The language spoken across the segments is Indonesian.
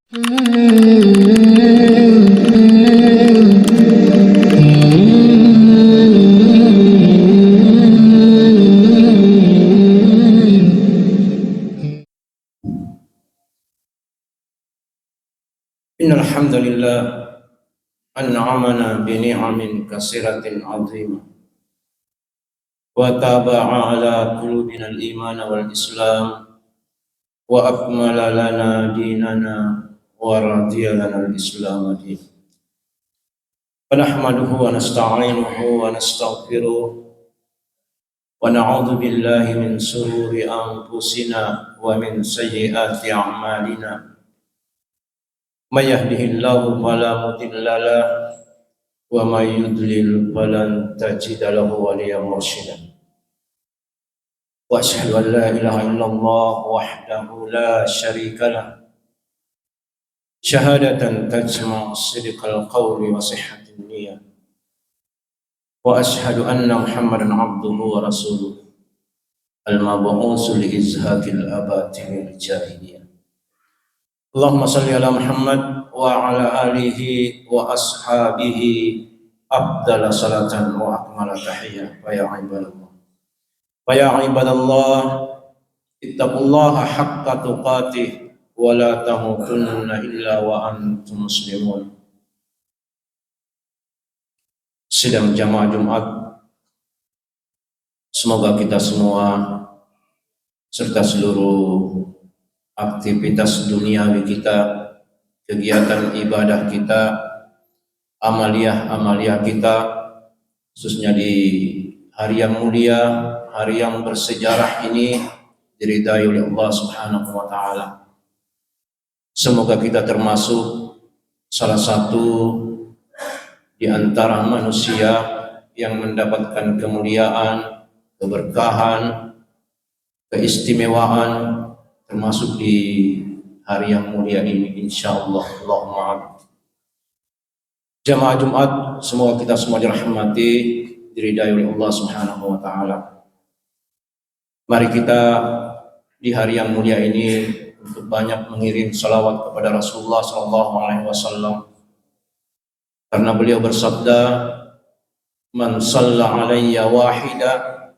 Innal hamdalillah an'amana bi ni'amin katsiratin 'azimah wa taba'a ala qulubina al-iman wal islam wa akmala lana dinana wa radiya lana al-islam din. Wa nahmaduhu wa nasta'inuhu wa nastaghfiruh wa na'udzu billahi min shururi anfusina wa min sayyiati a'malina. May yahdihillahu fala mudilla lahu wa may yudlil falan tajida lahu waliyyan mursyida. Wa asyhadu an la ilaha illallah wahdahu la syarika lah syahadatan tajma'u sidqal qawli wa sihhatin niyyah. Wa asyhadu anna Muhammadan abduhu wa rasuluh al-mab'uts li izhaqil abatil jahiliyah. Allahumma salli ala Muhammad wa ala alihi wa ashabihi afdala salatan wa akmala tahiyyah. Wa ya ibadallah, wa ya ibadallah, ittaqullaha haqqa tuqatih wa la tamutunna illa wa antum muslimun. Sidang jamaah Jumat, semoga kita semua serta seluruh aktivitas duniawi kita, kegiatan ibadah kita, amaliyah kita, khususnya di hari yang mulia, hari yang bersejarah ini, diridai oleh Allah Subhanahu wa Ta'ala. Semoga kita termasuk salah satu di antara manusia yang mendapatkan kemuliaan, keberkahan, keistimewaan, termasuk di hari yang mulia ini, insyaallah. Allahumma amin. Jamaah Jumat, semoga kita semua dirahmati, diridai oleh Allah Subhanahu wa Ta'ala. Mari kita di hari yang mulia ini untuk banyak mengirim salawat kepada Rasulullah sallallahu alaihi wasallam, karena beliau bersabda, man shalla alayya wahida,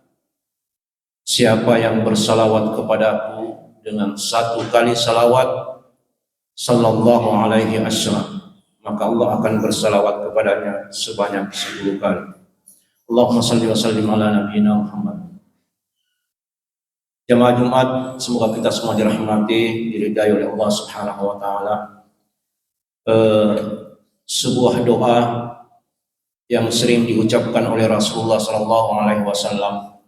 siapa yang bersalawat kepadaku dengan satu kali salawat, sallallahu alaihi wasallam, maka Allah akan bersalawat kepadanya sebanyak 10 kali. Allahumma salli wa sallim ala nabiyyina Muhammad. Jamaah Jumat, semoga kita semua dirahmati, diridai oleh Allah Subhanahu wa Ta'ala. Sebuah doa yang sering diucapkan oleh Rasulullah sallallahu alaihi wasallam,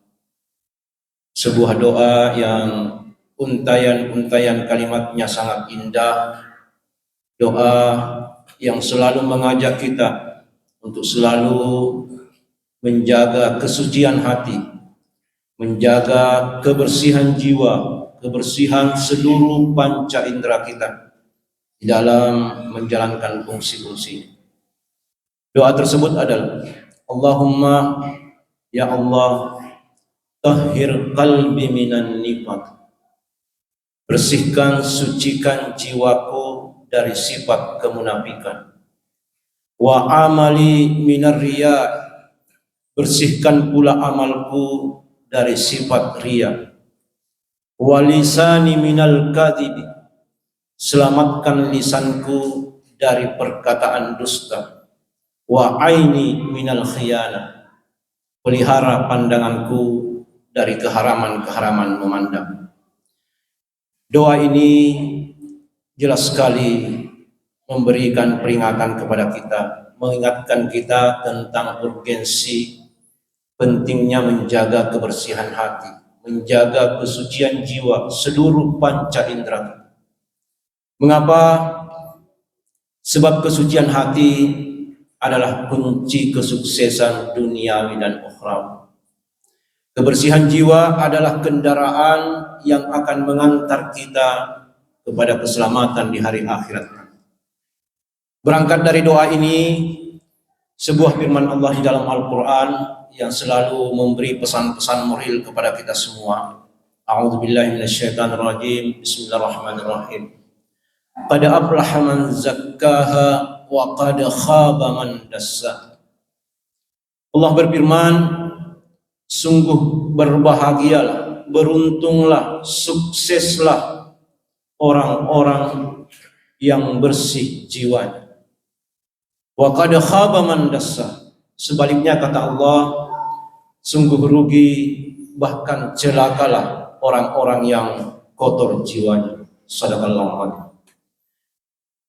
sebuah doa yang untayan-untayan kalimatnya sangat indah, doa yang selalu mengajak kita untuk selalu menjaga kesucian hati, menjaga kebersihan jiwa, kebersihan seluruh panca indera kita di dalam menjalankan fungsi-fungsi. Doa tersebut adalah, Allahumma, ya Allah, tahhir qalbi minan nifaq, bersihkan, sucikan jiwaku dari sifat kemunafikan. Wa amali minar riya, bersihkan pula amalku dari sifat riya. Wa lisani minal kadhibi, selamatkan lisanku dari perkataan dusta. Wa aini minal khiyana, pelihara pandanganku dari keharaman-keharaman memandang. Doa ini jelas sekali memberikan peringatan kepada kita, mengingatkan kita tentang urgensi pentingnya menjaga kebersihan hati, menjaga kesucian jiwa, seluruh panca indera. Mengapa? Sebab kesucian hati adalah kunci kesuksesan duniawi dan ukhrawi. Kebersihan jiwa adalah kendaraan yang akan mengantar kita kepada keselamatan di hari akhirat. Berangkat dari doa ini, sebuah firman Allah di dalam Al-Quran yang selalu memberi pesan-pesan moral kepada kita semua. A'udzubillahi minasyaitonirrajim. Bismillahirrahmanirrahim. Qad aflaha man zakkaha wa qad khaba man dassaha. Allah berfirman, sungguh berbahagialah, beruntunglah, sukseslah orang-orang yang bersih jiwanya. Wa qad khaba man dassaha. Sebaliknya kata Allah, sungguh rugi bahkan celakalah orang-orang yang kotor jiwanya. Shadaqallahu adzim.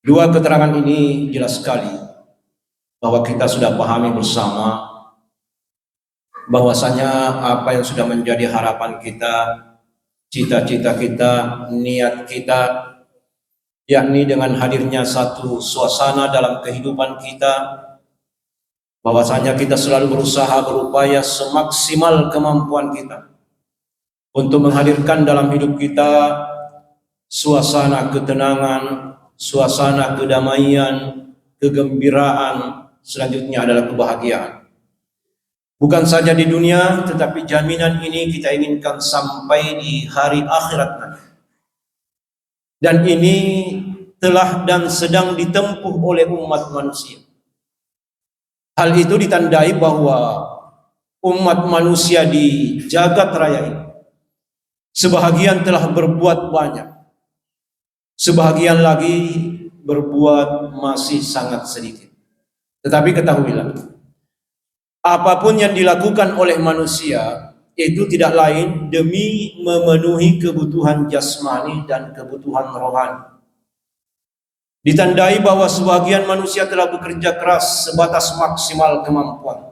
Dua keterangan ini jelas sekali bahwa kita sudah pahami bersama bahwasanya apa yang sudah menjadi harapan kita, cita-cita kita, niat kita, yakni dengan hadirnya satu suasana dalam kehidupan kita, bahwasanya kita selalu berusaha berupaya semaksimal kemampuan kita untuk menghadirkan dalam hidup kita suasana ketenangan, suasana kedamaian, kegembiraan, selanjutnya adalah kebahagiaan. Bukan saja di dunia, tetapi jaminan ini kita inginkan sampai di hari akhirat nanti. Dan ini telah dan sedang ditempuh oleh umat manusia. Hal itu ditandai bahwa umat manusia di jagat raya ini sebahagian telah berbuat banyak, sebahagian lagi berbuat masih sangat sedikit. Tetapi ketahuilah, apapun yang dilakukan oleh manusia itu tidak lain demi memenuhi kebutuhan jasmani dan kebutuhan rohani. Ditandai bahwa sebagian manusia telah bekerja keras sebatas maksimal kemampuan.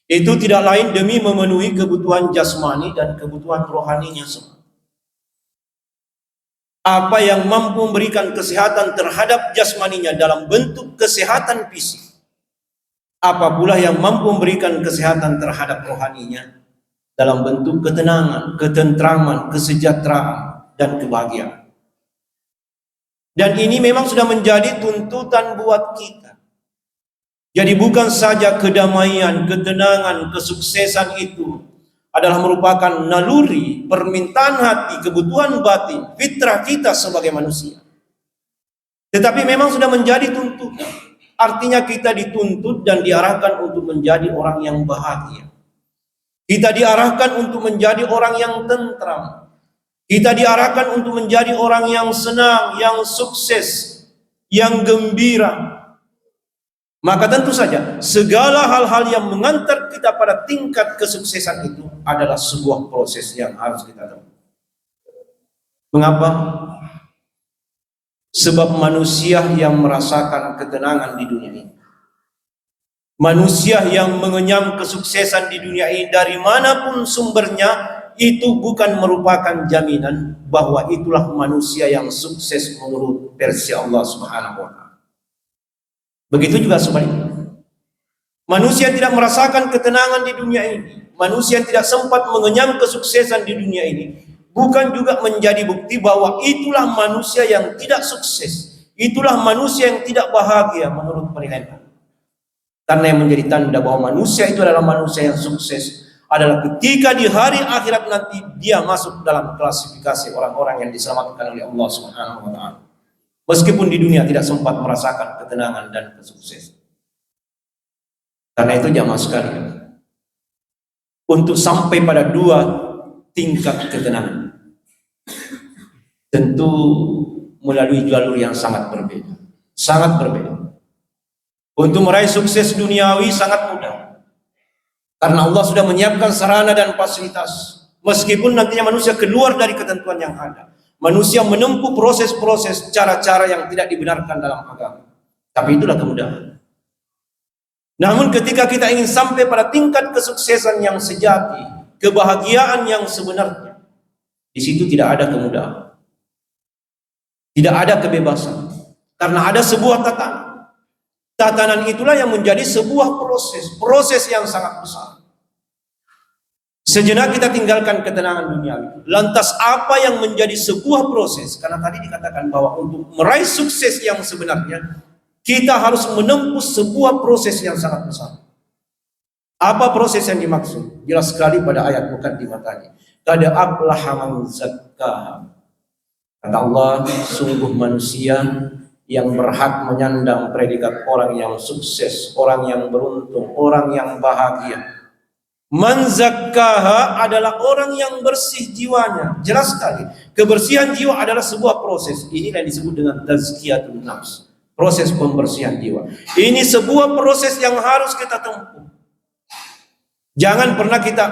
Itu tidak lain demi memenuhi kebutuhan jasmani dan kebutuhan rohaninya semua. Apa yang mampu memberikan kesehatan terhadap jasmaninya dalam bentuk kesehatan fisik, apa pula yang mampu memberikan kesehatan terhadap rohaninya dalam bentuk ketenangan, ketentraman, kesejahteraan, dan kebahagiaan. Dan ini memang sudah menjadi tuntutan buat kita. Jadi bukan saja kedamaian, ketenangan, kesuksesan itu adalah merupakan naluri, permintaan hati, kebutuhan batin, fitrah kita sebagai manusia. Tetapi memang sudah menjadi tuntutan. Artinya kita dituntut dan diarahkan untuk menjadi orang yang bahagia. Kita diarahkan untuk menjadi orang yang tentram. Kita diarahkan untuk menjadi orang yang senang, yang sukses, yang gembira. Maka tentu saja segala hal-hal yang mengantar kita pada tingkat kesuksesan itu adalah sebuah proses yang harus kita tempuh. Mengapa? Sebab manusia yang merasakan ketenangan di dunia ini, manusia yang mengenyam kesuksesan di dunia ini dari manapun sumbernya, itu bukan merupakan jaminan bahwa itulah manusia yang sukses menurut versi Allah Subhanahu wa Ta'ala. Begitu juga sebaliknya. Manusia tidak merasakan ketenangan di dunia ini, manusia tidak sempat mengenyam kesuksesan di dunia ini, bukan juga menjadi bukti bahwa itulah manusia yang tidak sukses, itulah manusia yang tidak bahagia menurut penilaian. Karena yang menjadi tanda bahwa manusia itu adalah manusia yang sukses adalah ketika di hari akhirat nanti dia masuk dalam klasifikasi orang-orang yang diselamatkan oleh Allah Subhanahu wa Ta'ala. Meskipun di dunia tidak sempat merasakan ketenangan dan kesuksesan. Karena itu jamaah sekalian, untuk sampai pada dua tingkat ketenangan, tentu melalui jalur yang sangat berbeda. Sangat berbeda. Untuk meraih sukses duniawi sangat mudah, karena Allah sudah menyiapkan sarana dan fasilitas. Meskipun nantinya manusia keluar dari ketentuan yang ada, manusia menempuh proses-proses, cara-cara yang tidak dibenarkan dalam agama. Tapi itulah kemudahan. Namun ketika kita ingin sampai pada tingkat kesuksesan yang sejati, kebahagiaan yang sebenarnya, di situ tidak ada kemudahan, tidak ada kebebasan, karena ada sebuah tatanan. Tatanan itulah yang menjadi sebuah proses yang sangat besar. Sejenak kita tinggalkan ketenangan duniawi. Lantas apa yang menjadi sebuah proses? Karena tadi dikatakan bahwa untuk meraih sukses yang sebenarnya, kita harus menempuh sebuah proses yang sangat besar. Apa proses yang dimaksud? Jelas sekali pada ayat mukaddimah tadi. Qad aflaha man zakkaha. Kata Allah, sungguh manusia yang berhak menyandang predikat orang yang sukses, orang yang beruntung, orang yang bahagia. Man zakkaha adalah orang yang bersih jiwanya. Jelas sekali, kebersihan jiwa adalah sebuah proses. Inilah yang disebut dengan tazkiyatun nafs, proses pembersihan jiwa. Ini sebuah proses yang harus kita tempuh. Jangan pernah kita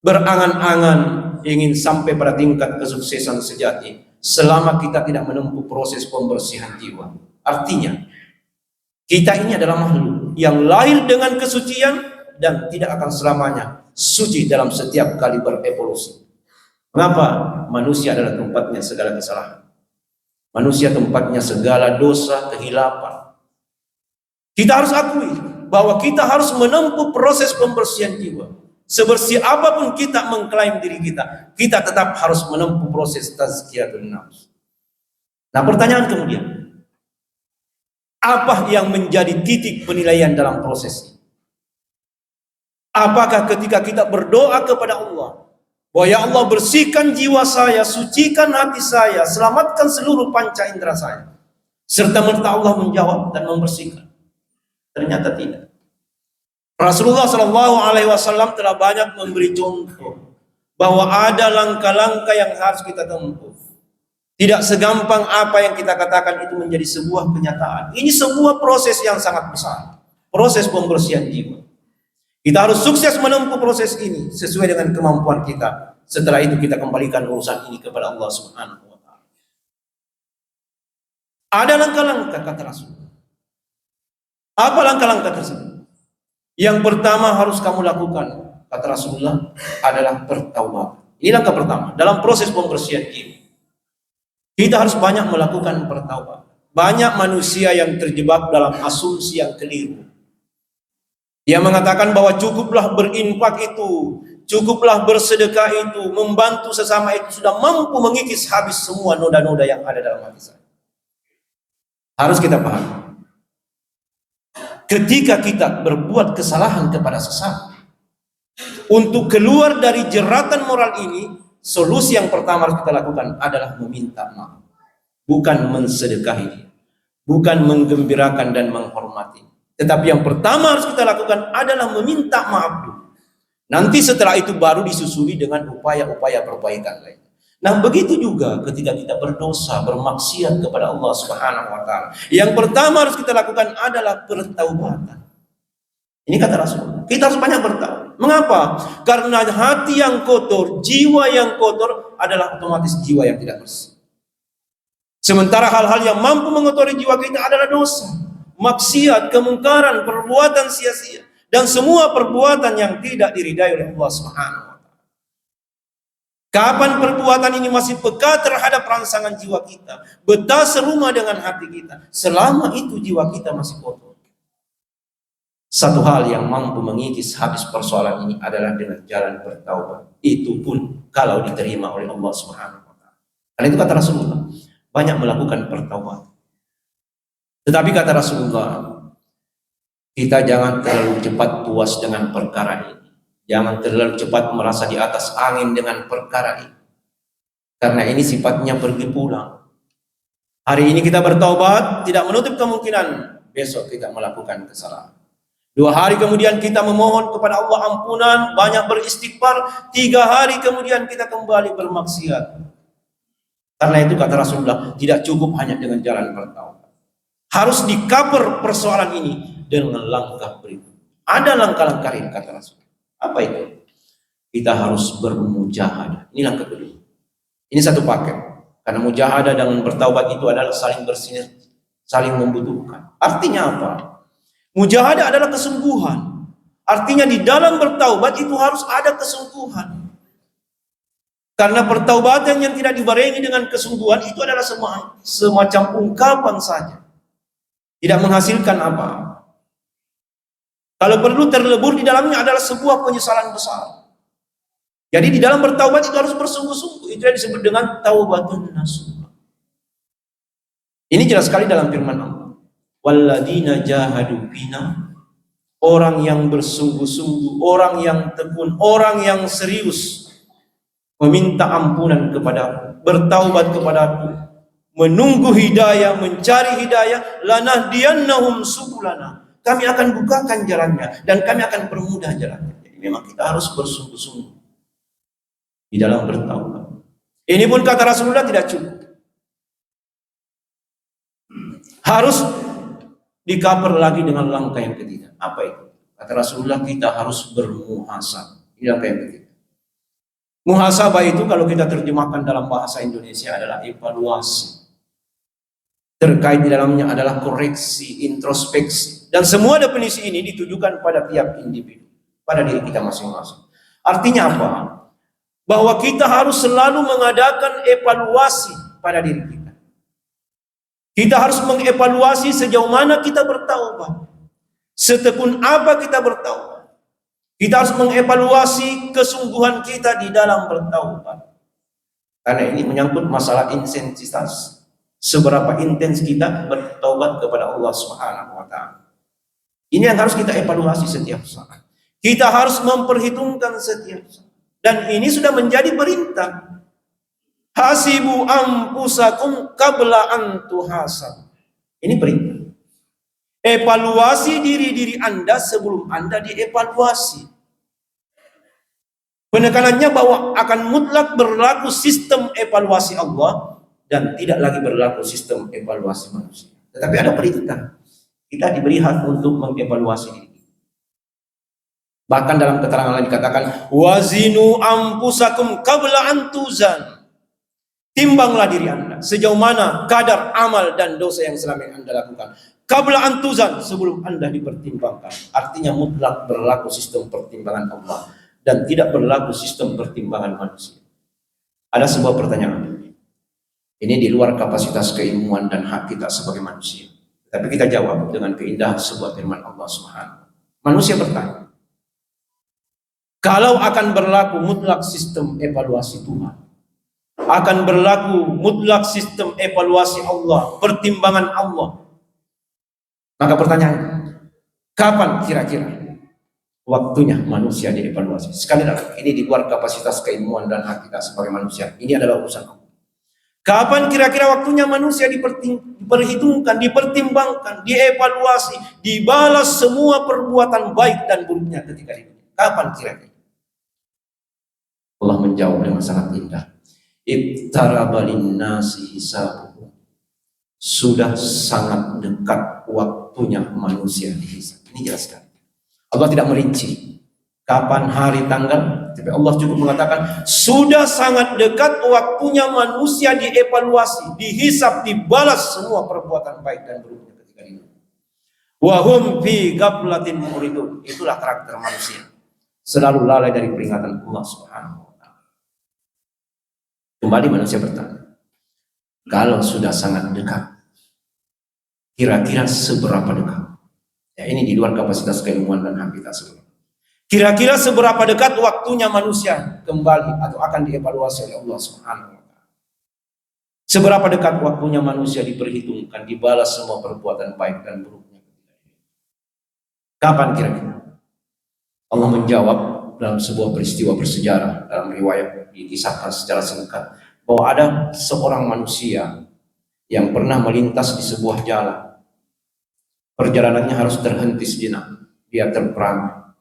berangan-angan ingin sampai pada tingkat kesuksesan sejati selama kita tidak menempuh proses pembersihan jiwa. Artinya, kita ini adalah makhluk yang lahir dengan kesucian dan tidak akan selamanya suci dalam setiap kali berevolusi. Mengapa? Manusia adalah tempatnya segala kesalahan. Manusia tempatnya segala dosa, kehilapan. Kita harus akui bahwa kita harus menempuh proses pembersihan jiwa. Sebersih apapun kita mengklaim diri kita, kita tetap harus menempuh proses tazkiyatun nafs. Nah, pertanyaan kemudian, apa yang menjadi titik penilaian dalam proses ini? Apakah ketika kita berdoa kepada Allah, bahwa ya Allah bersihkan jiwa saya, sucikan hati saya, selamatkan seluruh panca indera saya, serta merta Allah menjawab dan membersihkan? Ternyata tidak. Rasulullah SAW telah banyak memberi contoh bahwa ada langkah-langkah yang harus kita tempuh. Tidak segampang apa yang kita katakan itu menjadi sebuah kenyataan. Ini sebuah proses yang sangat besar, proses pembersihan jiwa. Kita harus sukses menempuh proses ini sesuai dengan kemampuan kita. Setelah itu kita kembalikan urusan ini kepada Allah Subhanahu wa Ta'ala. Ada langkah-langkah, kata Rasulullah. Apa langkah-langkah tersebut? Yang pertama harus kamu lakukan, kata Rasulullah, adalah bertaubat. Ini langkah pertama dalam proses pembersihan jiwa. Kita harus banyak melakukan bertaubat. Banyak manusia yang terjebak dalam asumsi yang keliru. Dia mengatakan bahwa cukuplah berinfak itu, cukuplah bersedekah itu, membantu sesama itu sudah mampu mengikis habis semua noda-noda yang ada dalam hati saya. Harus kita pahami. Ketika kita berbuat kesalahan kepada sesama, untuk keluar dari jeratan moral ini, solusi yang pertama harus kita lakukan adalah meminta maaf. Bukan mensedekahi, bukan menggembirakan dan menghormati. Tetapi yang pertama harus kita lakukan adalah meminta maaf dulu. Nanti setelah itu baru disusuli dengan upaya-upaya perbaikan lain. Nah, begitu juga ketika kita berdosa, bermaksiat kepada Allah Subhanahu wa Ta'ala. Yang pertama harus kita lakukan adalah bertaubatan. Ini kata Rasulullah. Kita harus banyak bertaubat. Mengapa? Karena hati yang kotor, jiwa yang kotor adalah otomatis jiwa yang tidak bersih. Sementara hal-hal yang mampu mengotori jiwa kita adalah dosa, maksiat, kemungkaran, perbuatan sia-sia, dan semua perbuatan yang tidak diridai oleh Allah Subhanahu wa Ta'ala. Kapan perbuatan ini masih peka terhadap rangsangan jiwa kita, betah serumah dengan hati kita, selama itu jiwa kita masih kotor. Satu hal yang mampu mengikis habis persoalan ini adalah dengan jalan bertaubat. Itu pun kalau diterima oleh Allah Subhanahu wa Ta'ala. Karena itu kata Rasulullah, banyak melakukan pertaubat. Tetapi kata Rasulullah, kita jangan terlalu cepat puas dengan perkara ini. Jangan terlalu cepat merasa di atas angin dengan perkara ini. Karena ini sifatnya pergi pulang. Hari ini kita bertaubat, tidak menutup kemungkinan besok kita melakukan kesalahan. 2 hari kemudian kita memohon kepada Allah ampunan, banyak beristighfar. 3 hari kemudian kita kembali bermaksiat. Karena itu kata Rasulullah, tidak cukup hanya dengan jalan bertaubat. Harus di-cover persoalan ini dengan langkah berikut. Ada langkah-langkah ini kata Rasulullah. Apa itu? Kita harus bermujahadah. Ini langkah kedua. Ini satu paket. Karena mujahadah dan bertaubat itu adalah saling bersinergi, saling membutuhkan. Artinya apa? Mujahadah adalah kesungguhan. Artinya di dalam bertaubat itu harus ada kesungguhan. Karena pertaubatan yang tidak dibarengi dengan kesungguhan itu adalah semacam ungkapan saja. Tidak menghasilkan apa-apa. Kalau perlu terlebur di dalamnya adalah sebuah penyesalan besar. Jadi di dalam bertaubat itu harus bersungguh-sungguh. Itu yang disebut dengan taubatun nasuha. Ini jelas sekali dalam firman Allah. Walladzina jahadu fina, orang yang bersungguh-sungguh, orang yang tekun, orang yang serius meminta ampunan kepadaku, bertaubat kepadaku, menunggu hidayah, mencari hidayah, lanahdiyannahum subulana. Kami akan bukakan jalannya dan kami akan permudah jalannya. Jadi memang kita harus bersungguh-sungguh di dalam bertaubat. Ini pun kata Rasulullah tidak cukup. Harus di-cover lagi dengan langkah yang ketiga. Apa itu? Kata Rasulullah, kita harus bermuhasabah. Ini langkah yang ketiga. Muhasabah itu kalau kita terjemahkan dalam bahasa Indonesia adalah evaluasi. Terkait di dalamnya adalah koreksi, introspeksi. Dan semua definisi ini ditujukan pada tiap individu, pada diri kita masing-masing. Artinya apa? Bahwa kita harus selalu mengadakan evaluasi pada diri kita. Kita harus mengevaluasi sejauh mana kita bertaubat. Setekun apa kita bertaubat. Kita harus mengevaluasi kesungguhan kita di dalam bertaubat. Karena ini menyangkut masalah intensitas. Seberapa intens kita bertaubat kepada Allah Subhanahu wa taala. Ini yang harus kita evaluasi setiap saat. Kita harus memperhitungkan setiap saat. Dan ini sudah menjadi perintah. Hasibu anfusakum qabla an tuhasab. Ini perintah. Evaluasi diri-diri Anda sebelum Anda dievaluasi. Penekanannya bahwa akan mutlak berlaku sistem evaluasi Allah dan tidak lagi berlaku sistem evaluasi manusia. Tetapi ada perintah. Kita diberi hak untuk mengevaluasi diri. Bahkan dalam keterangan lain dikatakan wazinu anfusakum qabla an tuzan. Timbanglah diri Anda sejauh mana kadar amal dan dosa yang selama ini Anda lakukan. Qabla antuzan, sebelum Anda dipertimbangkan. Artinya mutlak berlaku sistem pertimbangan Allah dan tidak berlaku sistem pertimbangan manusia. Ada sebuah pertanyaan. Ini di luar kapasitas keilmuan dan hak kita sebagai manusia. Tapi kita jawab dengan keindahan sebuah firman Allah Subhanahu. Manusia bertanya, kalau akan berlaku mutlak sistem evaluasi Tuhan, akan berlaku mutlak sistem evaluasi Allah, pertimbangan Allah. Maka pertanyaan, kapan kira-kira waktunya manusia dievaluasi? Sekali lagi, ini di luar kapasitas keilmuan dan hak kita sebagai manusia. Ini adalah urusan Allah. Kapan kira-kira waktunya manusia diperhitungkan, dipertimbangkan, dievaluasi, dibalas semua perbuatan baik dan buruknya ketika hidup? Kapan kira-kira? Allah menjawab dengan sangat indah. Iqtaraba linnasi hisabuhum. Sudah sangat dekat waktunya manusia dihisab. Ini jelas sekali. Allah tidak merinci kapan hari tanggal, tapi Allah cukup mengatakan sudah sangat dekat waktunya manusia dievaluasi, dihisab, dibalas semua perbuatan baik dan buruknya ketika hidup. Wa hum fi ghaflatin muridun. Itulah karakter manusia. Selalu lalai dari peringatan Allah Subhanahu. Kembali manusia bertanya, kalau sudah sangat dekat, kira-kira seberapa dekat? Ya, ini di luar kapasitas keilmuan dan hak kita semua. Kira-kira seberapa dekat waktunya manusia kembali atau akan dievaluasi oleh Allah Subhanahu wa taala? Seberapa dekat waktunya manusia diperhitungkan, dibalas semua perbuatan baik dan buruknya? Kapan kira-kira? Allah menjawab dalam sebuah peristiwa bersejarah dalam riwayat dikisahkan secara singkat bahwa ada seorang manusia yang pernah melintas di sebuah jalan. Perjalanannya harus terhenti sejenak. Dia terperangah,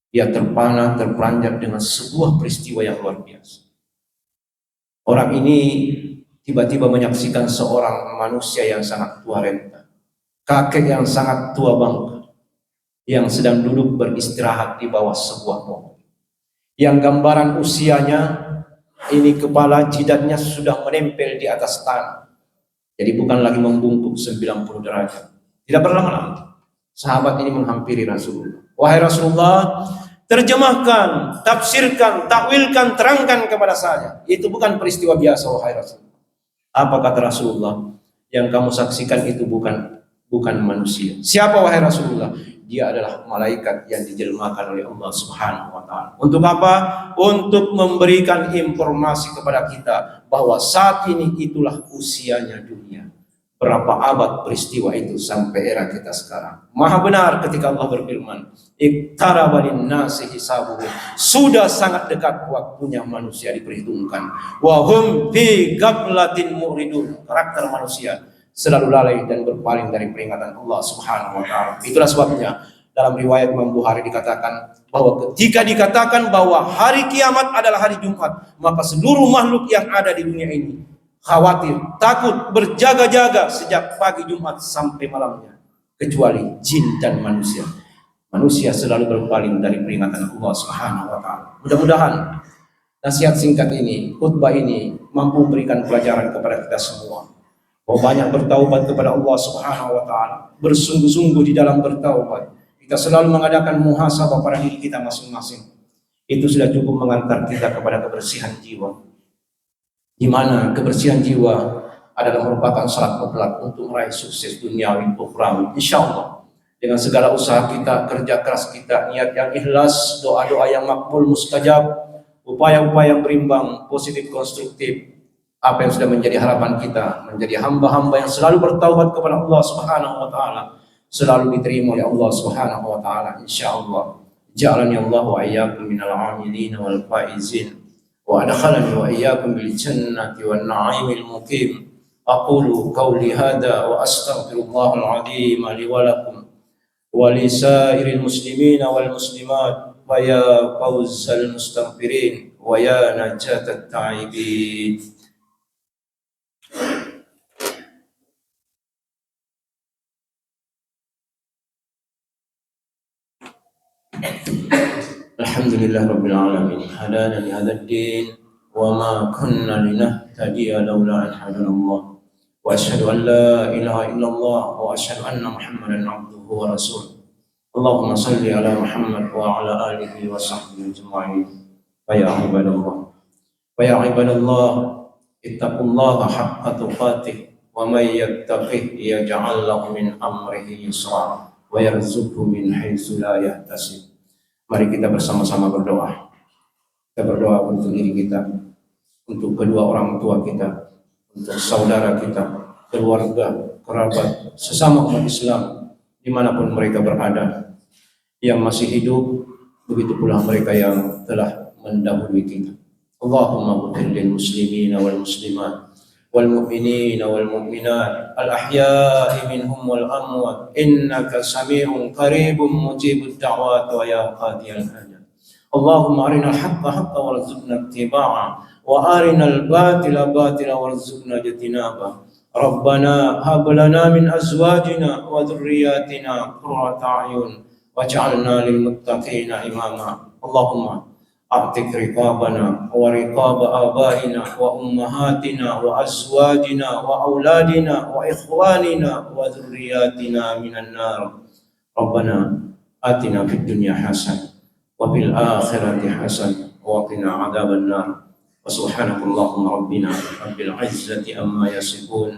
dia terpana, terperanjat dengan sebuah peristiwa yang luar biasa. Orang ini tiba-tiba menyaksikan seorang manusia yang sangat tua renta, kakek yang sangat tua bangka, yang sedang duduk beristirahat di bawah sebuah pohon. Yang gambaran usianya ini kepala jidatnya sudah menempel di atas tanah. Jadi bukan lagi membungkuk 90 derajat. Tidak berlama-lama sahabat ini menghampiri Rasulullah. Wahai Rasulullah, terjemahkan, tafsirkan, takwilkan, terangkan kepada saya. Itu bukan peristiwa biasa wahai Rasulullah. Apa kata Rasulullah? Yang kamu saksikan itu bukan manusia. Siapa wahai Rasulullah? Dia adalah malaikat yang dijelmakan oleh Allah Subhanahu wa taala. Untuk apa? Untuk memberikan informasi kepada kita bahwa saat ini itulah usianya dunia. berapa abad peristiwa itu sampai era kita sekarang. Maha benar ketika Allah berfirman, "Iqtaraba lin-nasi hisabuhum." Sudah sangat dekat waktunya manusia diperhitungkan. Wa hum fi ghaflatin mu'ridun. Karakter manusia selalu lalai dan berpaling dari peringatan Allah Subhanahu wa taala. Itulah sebabnya dalam riwayat Imam Bukhari dikatakan bahwa ketika dikatakan bahwa hari kiamat adalah hari Jumat, maka seluruh makhluk yang ada di dunia ini khawatir, takut, berjaga-jaga sejak pagi Jumat sampai malamnya, kecuali jin dan manusia. Manusia selalu berpaling dari peringatan Allah Subhanahu wa taala. Mudah-mudahan nasihat singkat ini, khutbah ini mampu memberikan pelajaran kepada kita semua. Bahwa banyak bertaubat kepada Allah Subhanahu wa taala, bersungguh-sungguh di dalam bertaubat. Kita selalu mengadakan muhasabah pada diri kita masing-masing. Itu sudah cukup mengantar kita kepada kebersihan jiwa. Di mana kebersihan jiwa adalah merupakan syarat mutlak untuk meraih sukses duniawi ukhrawi. Insyaallah dengan segala usaha kita, kerja keras kita, niat yang ikhlas, doa-doa yang makbul mustajab, upaya-upaya yang berimbang, positif konstruktif, apa yang sudah menjadi harapan kita, menjadi hamba-hamba yang selalu bertaubat kepada Allah Subhanahu wa taala, selalu diterima oleh Allah Subhanahu wa taala insyaallah. Ja'alani Allah wa iyyakum minal 'amilin wal faizin. وأدخلني وإياكم بالجنة والنعيم المقيم. أقول قولي هذا وأستغفر الله العظيم لي ولكم ولسائر المسلمين والمسلمات ويا فوز المستغفرين ويا نجاة التائبين. Alhamdulillah Rabbil Alamin. Hadana li hadzal din wa ma kunna linahtadiya laula an hadana Allah. Wa asyhadu an la ilaha illallah wa asyhadu anna Muhammadan abduhu wa rasuluh. Allahumma salli ala Muhammad wa ala alihi wa sahbihi ajma'in. Fa ya ibadallah. Fa ya ibadallah, ittaqullaha haqqa tuqatih wa may yattaqih yaj'al lahu min amrihi yusra wa yarzuqhu min haitsu la yahtasib. Mari kita bersama-sama berdoa. Kita berdoa untuk diri kita, untuk kedua orang tua kita, untuk saudara kita, keluarga, kerabat, sesama umat Islam dimanapun mereka berada, yang masih hidup, begitu pula mereka yang telah mendahului kita. Allahumma ighfir lil muslimina wal muslimat wal mu'minina wal mu'minat al ahya'i minhum wal amwat innaka sami'un qaribun mujibud da'wat wa ya qadiyal hajat. Allahumma arina al-haqqa haqqan warzuqna ittiba'ah wa arina al-batila batila warzuqna ijtinabah. Rabbana hab lana min azwajina wa dhurriyyatina qurrata a'yun waj'alna lil muttaqina imama. Allahumma أعتق رقابنا ورقاب آبائنا وأمهاتنا وأزواجنا وأولادنا وإخواننا وذرياتنا من النار. ربنا آتنا في الدنيا حسنة وفي الآخرة حسنة وقنا عذاب النار. وسبحانك اللهم ربنا رب العزة عما يصفون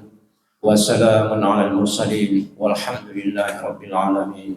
وسلام على المرسلين والحمد لله رب العالمين.